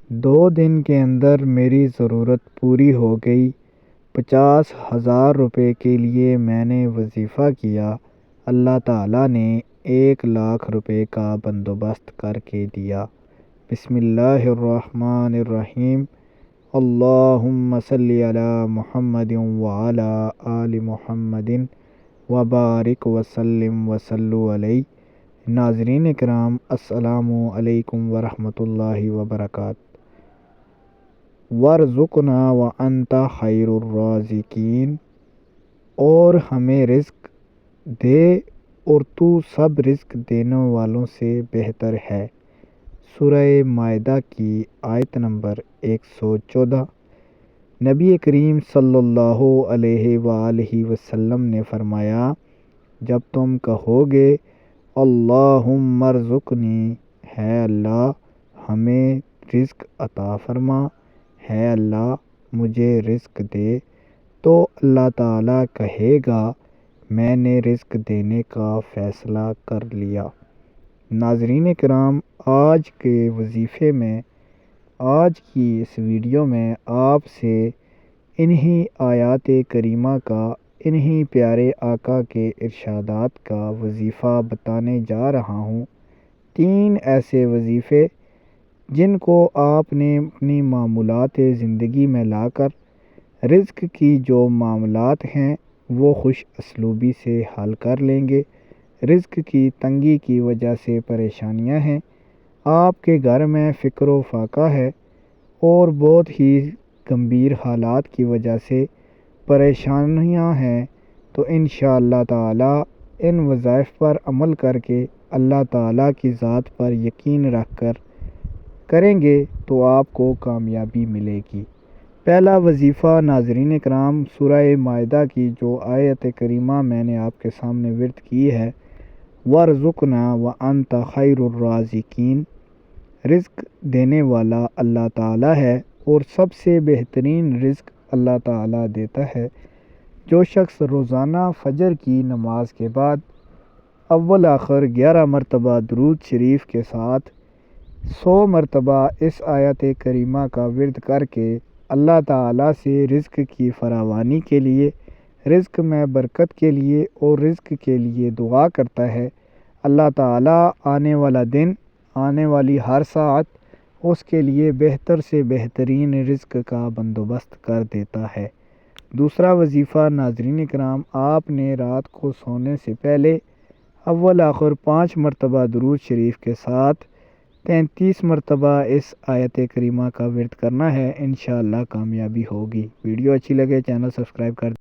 2 دن کے اندر میری ضرورت پوری ہو گئی۔ 50,000 روپے کے لیے میں نے وظیفہ کیا، اللہ تعالیٰ نے 1,00,000 روپے کا بندوبست کر کے دیا۔ بسم اللہ الرحمن الرحیم۔ اللہم صلی علی محمد وعلی آل محمد وبارک وسلم وصلوا علیہ۔ ناظرین کرام، السلام علیکم ورحمۃ اللہ وبرکاتہ۔ وَارْزُقْنَا وَأَنْتَ خَيْرُ الرَّازِقِينَ، اور ہمیں رزق دے اور تو سب رزق دینے والوں سے بہتر ہے۔ سورہ مائدہ کی آیت نمبر 114۔ نبی کریم صلی اللہ علیہ وآلہ وسلم نے فرمایا، جب تم کہو گے اللہم ارزقنی، ہے اللہ ہمیں رزق عطا فرما، ہے اللہ مجھے رزق دے، تو اللہ تعالیٰ کہے گا میں نے رزق دینے کا فیصلہ کر لیا۔ ناظرین کرام، آج کے وظیفے میں، آج کی اس ویڈیو میں آپ سے انہی آیات کریمہ کا، انہی پیارے آقا کے ارشادات کا وظیفہ بتانے جا رہا ہوں۔ 3 ایسے وظیفے جن کو آپ نے اپنی معمولات زندگی میں لا کر رزق کی جو معاملات ہیں وہ خوش اسلوبی سے حل کر لیں گے۔ رزق کی تنگی کی وجہ سے پریشانیاں ہیں، آپ کے گھر میں فقر و فاقہ ہے اور بہت ہی گمبھیر حالات کی وجہ سے پریشانیاں ہیں، تو انشاءاللہ تعالی ان وظائف پر عمل کر کے اللہ تعالیٰ کی ذات پر یقین رکھ کر کریں گے تو آپ کو کامیابی ملے گی۔ پہلا وظیفہ ناظرین کرام، سورہ مائدہ کی جو آیت کریمہ میں نے آپ کے سامنے ورد کی ہے، وَارْزُقْنَا وَأَنْتَ خَيْرُ الرَّازِقِينَ، رزق دینے والا اللہ تعالیٰ ہے اور سب سے بہترین رزق اللہ تعالیٰ دیتا ہے۔ جو شخص روزانہ فجر کی نماز کے بعد اول آخر 11 مرتبہ درود شریف کے ساتھ 100 مرتبہ اس آیت کریمہ کا ورد کر کے اللہ تعالیٰ سے رزق کی فراوانی کے لیے، رزق میں برکت کے لیے اور رزق کے لیے دعا کرتا ہے، اللہ تعالیٰ آنے والا دن، آنے والی ہر ساعت اس کے لیے بہتر سے بہترین رزق کا بندوبست کر دیتا ہے۔ دوسرا وظیفہ ناظرین کرام، آپ نے رات کو سونے سے پہلے اول آخر 5 مرتبہ درود شریف کے ساتھ 33 مرتبہ اس آیت کریمہ کا ورد کرنا ہے، انشاءاللہ کامیابی ہوگی۔ ویڈیو اچھی لگے چینل سبسکرائب کر